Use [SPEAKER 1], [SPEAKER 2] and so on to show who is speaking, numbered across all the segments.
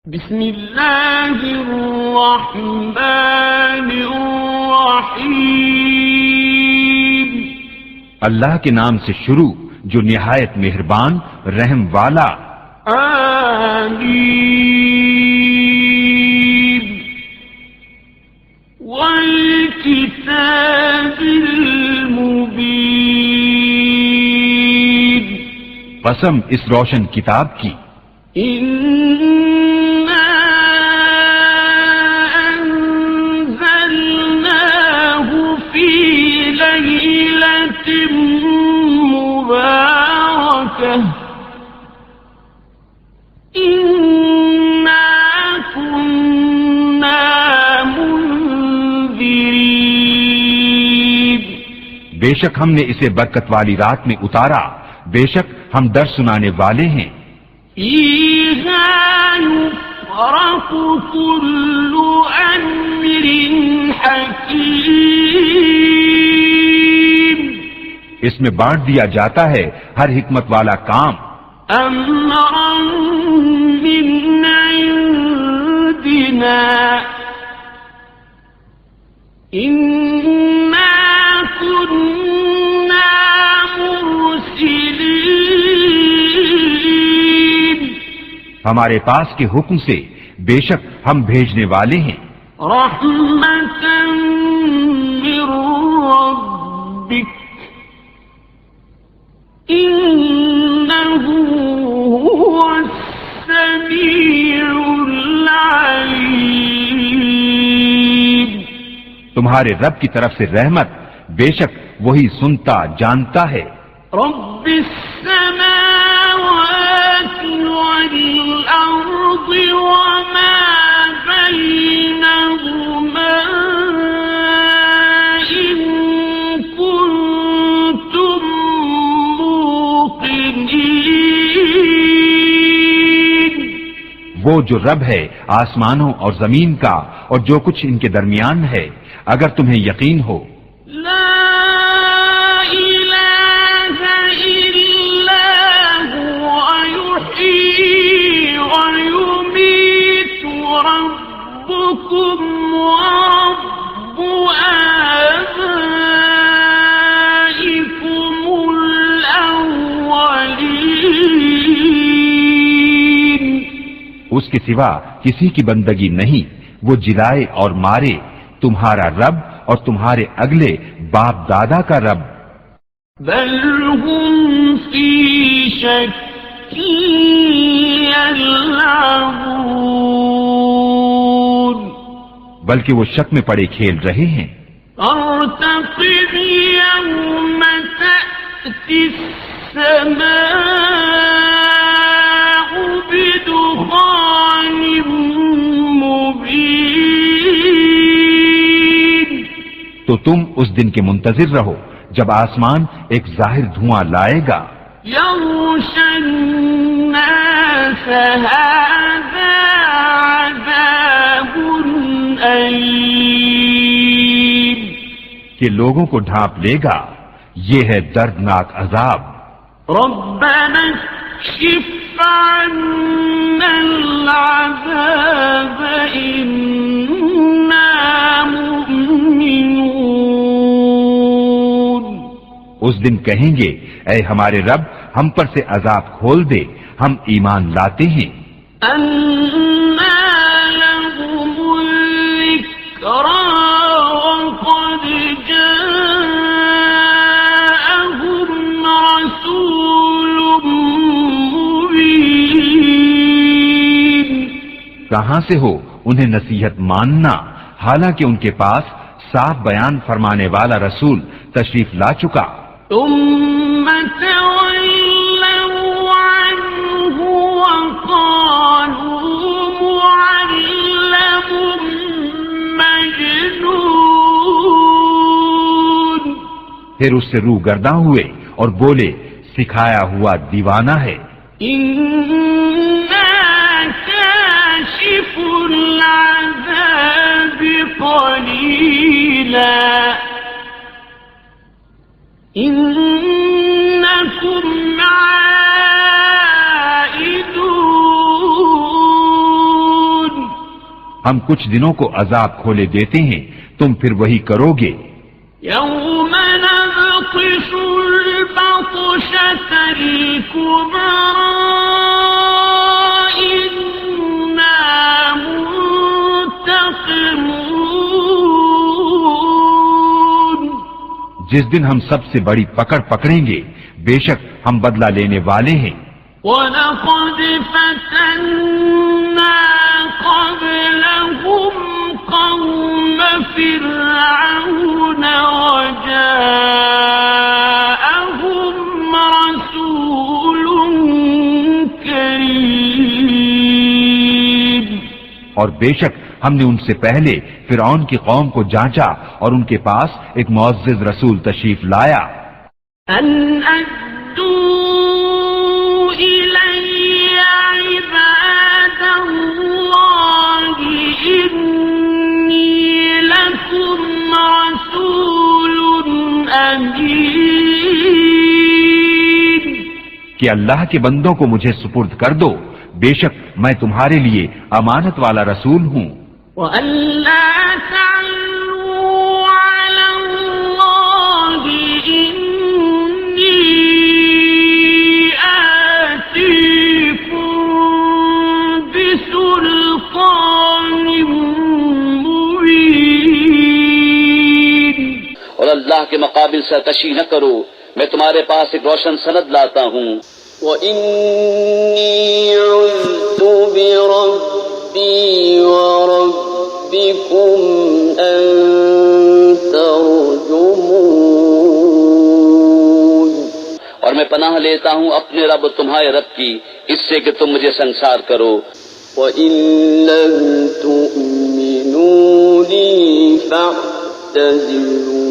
[SPEAKER 1] بسم اللہ الرحمن الرحیم،
[SPEAKER 2] اللہ کے نام سے شروع جو نہایت مہربان رحم والا۔
[SPEAKER 1] آمین والکتاب المبین،
[SPEAKER 2] قسم اس روشن کتاب کی، بے شک ہم نے اسے برکت والی رات میں اتارا، بے شک ہم در سنانے والے ہیں۔
[SPEAKER 1] فیہا یفرق کل امر حکیم،
[SPEAKER 2] اس میں بانٹ دیا جاتا ہے ہر حکمت والا کام۔
[SPEAKER 1] امرا من عندنا انا كنا مرسلین،
[SPEAKER 2] ہمارے پاس کے حکم سے بے شک ہم بھیجنے والے ہیں۔
[SPEAKER 1] رحمتا من ربک انہ هو السمیع العلیم،
[SPEAKER 2] تمہارے رب کی طرف سے رحمت، بے شک وہی سنتا جانتا ہے۔
[SPEAKER 1] رب السماوات والارض وما بینہما ان کنتم موقنین،
[SPEAKER 2] وہ جو رب ہے آسمانوں اور زمین کا اور جو کچھ ان کے درمیان ہے، اگر تمہیں یقین ہو۔
[SPEAKER 1] لا الہ الا هو یحیی ویمیت ربکم ورب آبائکم الاولین،
[SPEAKER 2] اس کے سوا کسی کی بندگی نہیں، وہ جلائے اور مارے، تمہارا رب اور تمہارے اگلے باپ دادا کا رب۔
[SPEAKER 1] بل هم فی شک یلعبون،
[SPEAKER 2] بلکہ وہ شک میں پڑے کھیل رہے ہیں۔
[SPEAKER 1] ارتقب یوم تأتی السماء بدخان مبین،
[SPEAKER 2] تو تم اس دن کے منتظر رہو جب آسمان ایک ظاہر دھواں لائے گا۔
[SPEAKER 1] یغشی الناس هذا عذاب علیم،
[SPEAKER 2] کہ لوگوں کو ڈھانپ لے گا، یہ ہے دردناک عذاب۔
[SPEAKER 1] ربنا اکشف عنا العذاب انا مؤمنون،
[SPEAKER 2] اس دن کہیں گے اے ہمارے رب ہم پر سے عذاب کھول دے، ہم ایمان لاتے ہیں۔
[SPEAKER 1] انا لهم الذکری وقد جاءهم رسول مبین،
[SPEAKER 2] کہاں سے ہو انہیں نصیحت ماننا، حالانکہ ان کے پاس صاف بیان فرمانے والا رسول تشریف لا چکا۔
[SPEAKER 1] ثم تولوا عنه وقالوا معلم مجنون،
[SPEAKER 2] پھر اس سے روگرداں ہوئے اور بولے سکھایا ہوا دیوانہ ہے۔
[SPEAKER 1] انا کاشف العذاب قلیلا انکم عائدون،
[SPEAKER 2] ہم کچھ دنوں کو عذاب کھولے دیتے ہیں، تم پھر وہی کرو گے۔
[SPEAKER 1] يوم نبطش البطشة الكبرى إنا منتقمون،
[SPEAKER 2] جس دن ہم سب سے بڑی پکڑ پکڑیں گے، بے شک ہم بدلہ لینے والے ہیں۔
[SPEAKER 1] وَلَقَدْ فَتَنَّا قَبْلَهُمْ قَوْمَ فِرْعَوْنَ وَجَاءَهُمْ رَسُولٌ كَرِيمٌ،
[SPEAKER 2] اور بے شک ہم نے ان سے پہلے فرعون کی قوم کو جانچا اور ان کے پاس ایک معزز رسول تشریف لایا۔
[SPEAKER 1] أَنْ أَدُّوا إِلَيَّ عِبَادَ اللَّهِ إِنِّي لَكُمْ رَسُولٌ أَمِينٌ،
[SPEAKER 2] کہ اللہ کے بندوں کو مجھے سپرد کر دو، بے شک میں تمہارے لیے امانت والا رسول ہوں۔
[SPEAKER 1] وَأَلَّا تَعْلُوا عَلَى اللَّهِ إِنِّي آتِيكُم بِسُلْطَانٍ مُّبِينٍ،
[SPEAKER 3] اور اللہ کے مقابل سرکشی نہ کرو، میں تمہارے پاس ایک روشن سند لاتا ہوں۔
[SPEAKER 4] وَإِنِّي عُذْتُ بِرَبِّي وَرَبِّكُمْ أَن تَرْجُمُونِ،
[SPEAKER 3] اور میں پناہ لیتا ہوں اپنے رب و تمہارے رب کی، اس سے کہ تم مجھے سنسار کرو۔
[SPEAKER 4] وَإِن لَّمْ تُؤْمِنُوا لِي فَاعْتَزِلُونِ،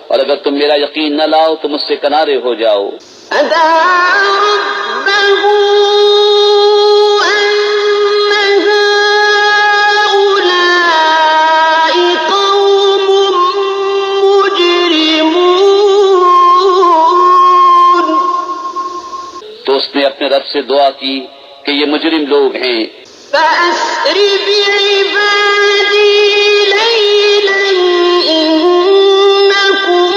[SPEAKER 3] اور اگر تم میرا یقین نہ لاؤ تو مجھ سے کنارے ہو جاؤ۔
[SPEAKER 1] فدعا ربه أن هؤلاء قوم مجرمون،
[SPEAKER 3] تو اس نے اپنے رب سے دعا کی کہ یہ مجرم لوگ ہیں۔
[SPEAKER 1] فأسر بعبادي ليلا إنكم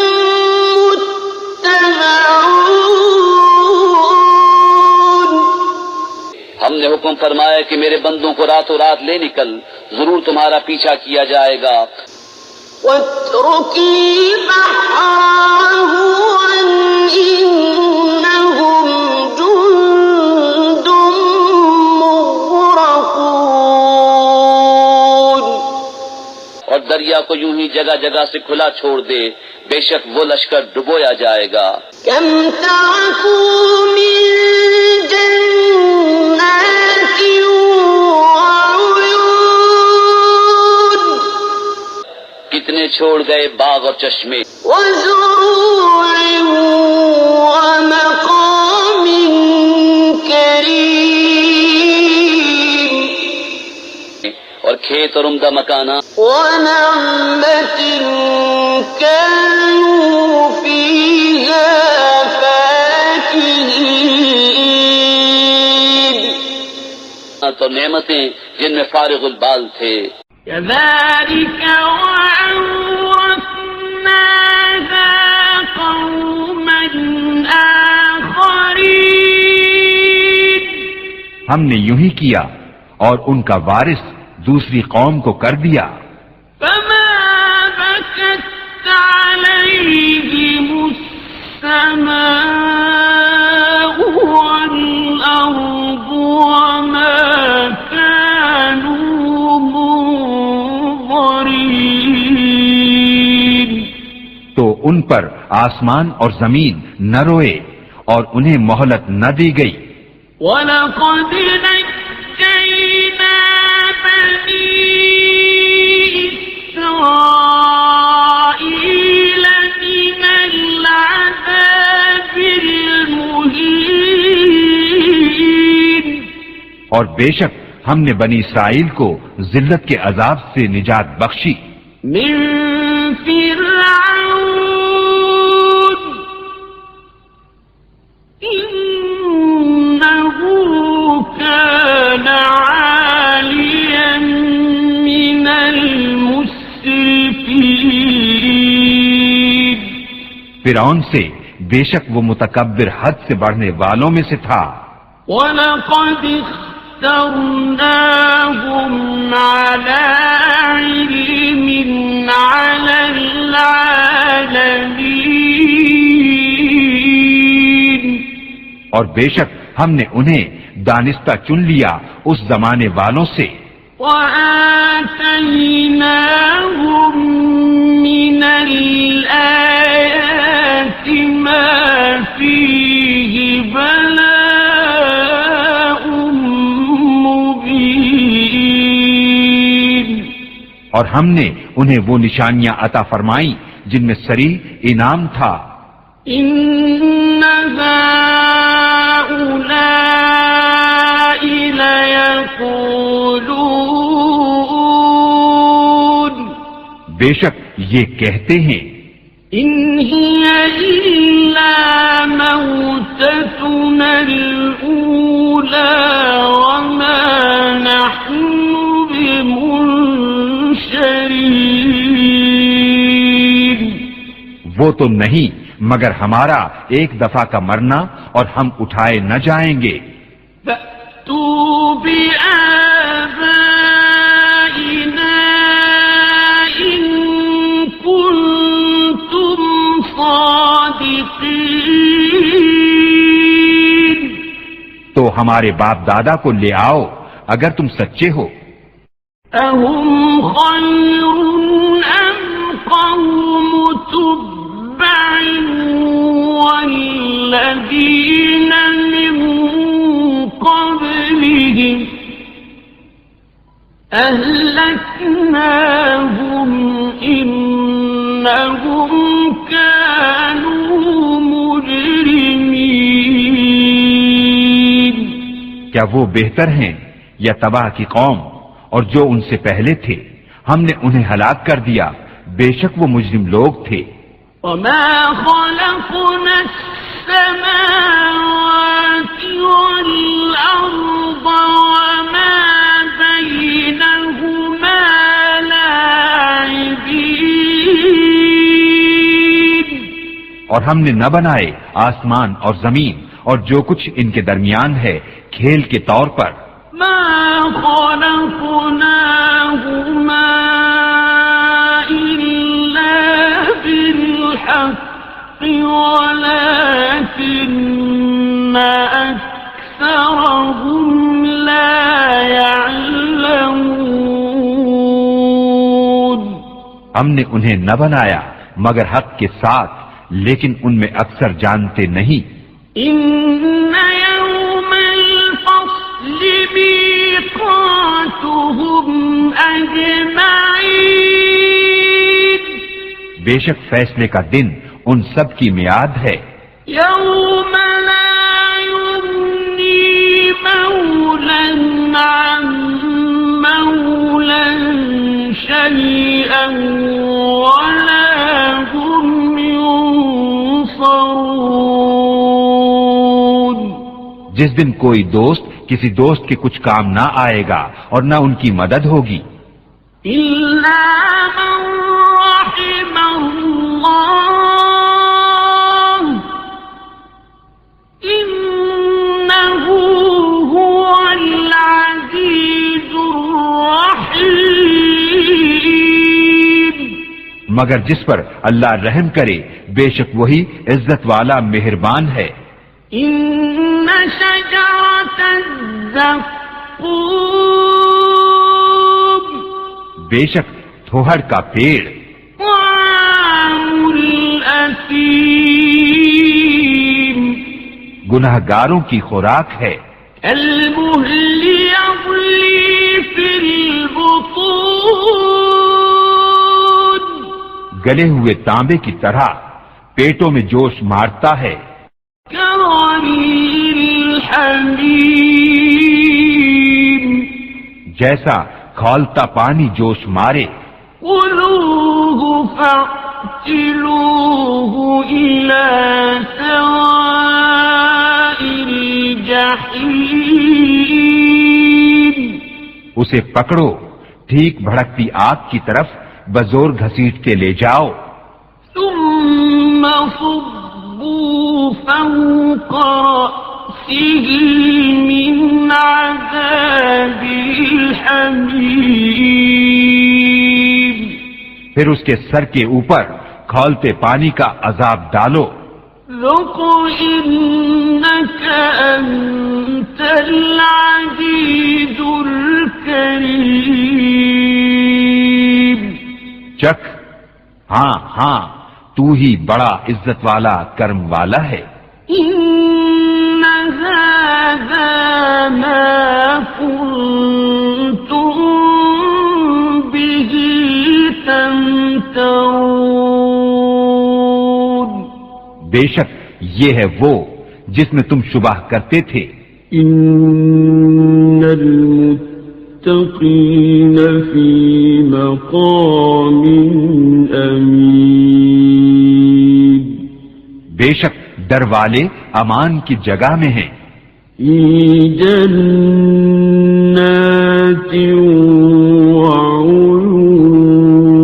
[SPEAKER 1] متبعون،
[SPEAKER 3] ہم نے حکم فرمایا کہ میرے بندوں کو راتوں رات لے نکل، ضرور تمہارا پیچھا کیا جائے گا۔
[SPEAKER 1] واترك البحر رهوا إنهم جند مغرقون،
[SPEAKER 3] اور دریا کو یوں ہی جگہ جگہ سے کھلا چھوڑ دے، بے شک وہ لشکر ڈبویا جائے گا۔
[SPEAKER 1] كم تركوا من جنات وعيون
[SPEAKER 3] کتنے چھوڑ گئے باغ اور چشمے،
[SPEAKER 1] وزروع ومقام كريم
[SPEAKER 3] اور کھیت اور عمدہ مکانات،
[SPEAKER 1] ونعمة كانوا فيها فاكهين،
[SPEAKER 3] اور نعمتیں جن میں فارغ البال تھے۔
[SPEAKER 1] كذلك وأورثناها قوما آخرين،
[SPEAKER 2] ہم نے یوں ہی کیا اور ان کا وارث دوسری قوم کو کر دیا۔
[SPEAKER 1] فما بكت عليهم السماء والأرض وما كانوا منظرين،
[SPEAKER 2] تو ان پر آسمان اور زمین نہ روئے اور انہیں مہلت نہ دی گئی۔
[SPEAKER 1] وَلَقَدْ نَجَّيْنَا بَنِي إِسْرَائِيلَ مِنَ الْعَذَابِ الْمُهِينِ،
[SPEAKER 2] اور بے شک ہم نے بنی اسرائیل کو ذلت کے عذاب سے نجات بخشی۔
[SPEAKER 1] من فرعون إنه كان
[SPEAKER 2] فرعون سے بے شک وہ متکبر حد سے بڑھنے والوں میں سے تھا.
[SPEAKER 1] وَلَقَدِ اخْتَرْنَاهُمْ عَلَى عِلْمٍ عَلَى الْعَالَمِينَ
[SPEAKER 2] اور بے شک ہم نے انہیں دانستہ چن لیا اس زمانے والوں سے.
[SPEAKER 1] وَآتَيْنَاهُمْ مِنَ الْآيَاتِ مَا فِيهِ بَلَاءٌ مُبِينٌ
[SPEAKER 2] اور ہم نے انہیں وہ نشانیاں عطا فرمائیں جن میں صریح انعام تھا.
[SPEAKER 1] إِنَّ هَٰؤُلَاءِ لَيَقُولُونَ
[SPEAKER 2] بے شک یہ کہتے ہیں
[SPEAKER 1] إِنْ هِيَ إِلَّا مَوْتَتُنَا الْأُولَىٰ وَمَا نَحْنُ بِمُنشَرِينَ
[SPEAKER 2] وہ تو نہیں مگر ہمارا ایک دفعہ کا مرنا اور ہم اٹھائے نہ جائیں گے.
[SPEAKER 1] فَأْتُوا بِآبَائِنَا إِن كُنتُمْ صَادِقِينَ
[SPEAKER 2] تو ہمارے باپ دادا کو لے آؤ اگر تم سچے ہو.
[SPEAKER 1] أَهُمْ خَيْرٌ أَمْ قَوْمُ تُبَّعٍ وَالَّذِينَ مِن قَبْلِهِمْ أَهْلَكْنَاهُمْ إِنَّهُمْ كَانُوا مُجْرِمِينَ
[SPEAKER 2] کیا وہ بہتر ہیں یا تباہ کی قوم اور جو ان سے پہلے تھے؟ ہم نے انہیں ہلاک کر دیا، بے شک وہ مجرم لوگ تھے.
[SPEAKER 1] وَمَا خَلَقْنَا السَّمَاوَاتِ وَالْأَرْضَ وَمَا بَيْنَهُمَا لَاعِبِينَ
[SPEAKER 2] اور ہم نے نہ بنائے آسمان اور زمین اور جو کچھ ان کے درمیان ہے کھیل کے طور پر.
[SPEAKER 1] مَا خَلَقْنَاهُمَا إِلَّا بِالْحَقِّ وَلَٰكِنَّ أَكْثَرَهُمْ لَا يَعْلَمُونَ
[SPEAKER 2] ہم نے انہیں نہ بنایا مگر حق کے ساتھ، لیکن ان میں اکثر جانتے نہیں.
[SPEAKER 1] إِنَّ يَوْمَ الْفَصْلِ مِيقَاتُهُمْ أَجْمَعِينَ
[SPEAKER 2] بے شک فیصلے کا دن ان سب کی میعاد ہے.
[SPEAKER 1] يَوْمَ لَا يُغْنِي مَوْلًى عَن مَّوْلًى شَيْئًا وَلَا هُمْ يُنصَرُونَ
[SPEAKER 2] جس دن کوئی دوست کسی دوست کے کچھ کام نہ آئے گا اور نہ ان کی مدد ہوگی.
[SPEAKER 1] إِلَّا مَن رَّحِمَ اللَّهُ إِنَّهُ هُوَ الْعَزِيزُ الرَّحِيمُ
[SPEAKER 2] مگر جس پر اللہ رحم کرے بے شک وہی عزت والا مہربان ہے.
[SPEAKER 1] إِنَّ شَجَرَتَ الزَّقُّومِ
[SPEAKER 2] بے شک تھوہر کا پیڑ
[SPEAKER 1] طَعَامُ الْأَثِيمِ
[SPEAKER 2] گناہ گاروں کی خوراک ہے.
[SPEAKER 1] كَالْمُهْلِ يَغْلِي فِي الْبُطُونِ
[SPEAKER 2] گلے ہوئے تانبے کی طرح پیٹوں میں جوش مارتا ہے.
[SPEAKER 1] كَغَلِيِ الْحَمِيمِ
[SPEAKER 2] جیسا کھولتا پانی جوش مارے.
[SPEAKER 1] خُذُوهُ فَاعْتِلُوهُ إِلَىٰ سَوَاءِ الْجَحِيمِ
[SPEAKER 2] اسے پکڑو، ٹھیک بھڑکتی آگ کی طرف بزور گھسیٹ کے لے جاؤ.
[SPEAKER 1] ثُمَّ صبوا فوق رأسه من عذاب الحميم،
[SPEAKER 2] پھر اس کے سر کے اوپر کھولتے پانی کا عذاب ڈالو،
[SPEAKER 1] ذق إنك أنت العزيز الكريم،
[SPEAKER 2] چکھ، ہاں ہاں تو ہی بڑا عزت والا کرم والا ہے،
[SPEAKER 1] إن هذا ما كنتم به تمترون،
[SPEAKER 2] بے شک یہ ہے وہ جس میں تم شبہ کرتے تھے،
[SPEAKER 1] إن المتقين في مقام أمين،
[SPEAKER 2] بے شک ڈر والے امان کی جگہ میں ہیں،
[SPEAKER 1] في جنات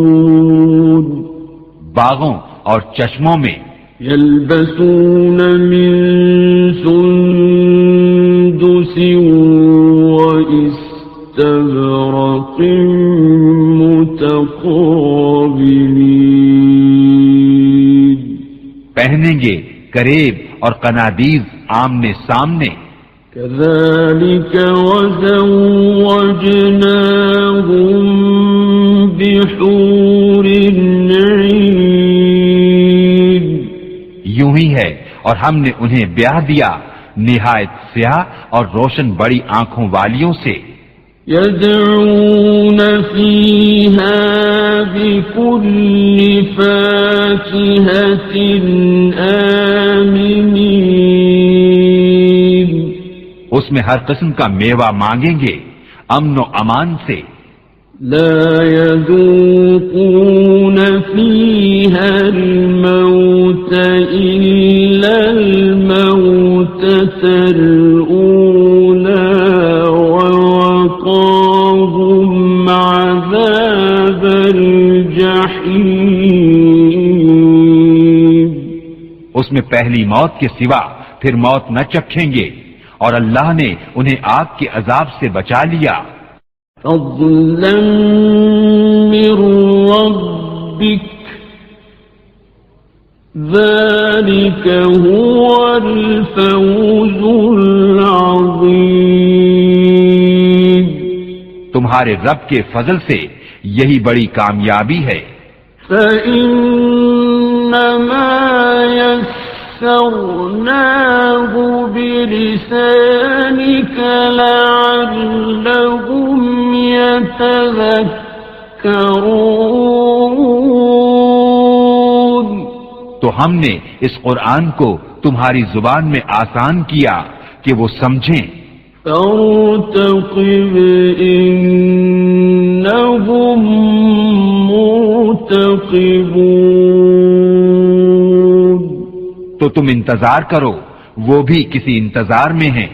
[SPEAKER 1] وعيون،
[SPEAKER 2] باغوں اور چشموں میں،
[SPEAKER 1] يلبسون من سندس واستبرق متقابلين،
[SPEAKER 2] پہنیں گے کریب اور قنادیز آمنے سامنے،
[SPEAKER 1] كذلك وزوجناهم بحور عين،
[SPEAKER 2] یوں ہی ہے اور ہم نے انہیں بیاہ دیا نہایت سیاہ اور روشن بڑی آنکھوں والیوں سے،
[SPEAKER 1] يدعون فيها بكل فاكهة آمنين،
[SPEAKER 2] اس میں ہر قسم کا میوہ مانگیں گے امن و امان سے،
[SPEAKER 1] لا يذوقون فيها الموت إلا الموتة الأولى ووقاهم عذاب الجحيم،
[SPEAKER 2] اس میں پہلی موت کے سوا پھر موت نہ چکھیں گے اور اللہ نے انہیں آگ کے عذاب سے بچا لیا،
[SPEAKER 1] فضلا من ربك ذلك هو الفوز العظيم،
[SPEAKER 2] تمہارے رب کے فضل سے یہی بڑی کامیابی ہے،
[SPEAKER 1] فإنما يسرناه بلسانك لعلهم يتذكرون،
[SPEAKER 2] تو ہم نے اس قرآن کو تمہاری زبان میں آسان کیا کہ وہ سمجھیں،
[SPEAKER 1] فارتقب إنهم مرتقبون،
[SPEAKER 2] تو تم انتظار کرو وہ بھی کسی انتظار میں ہیں،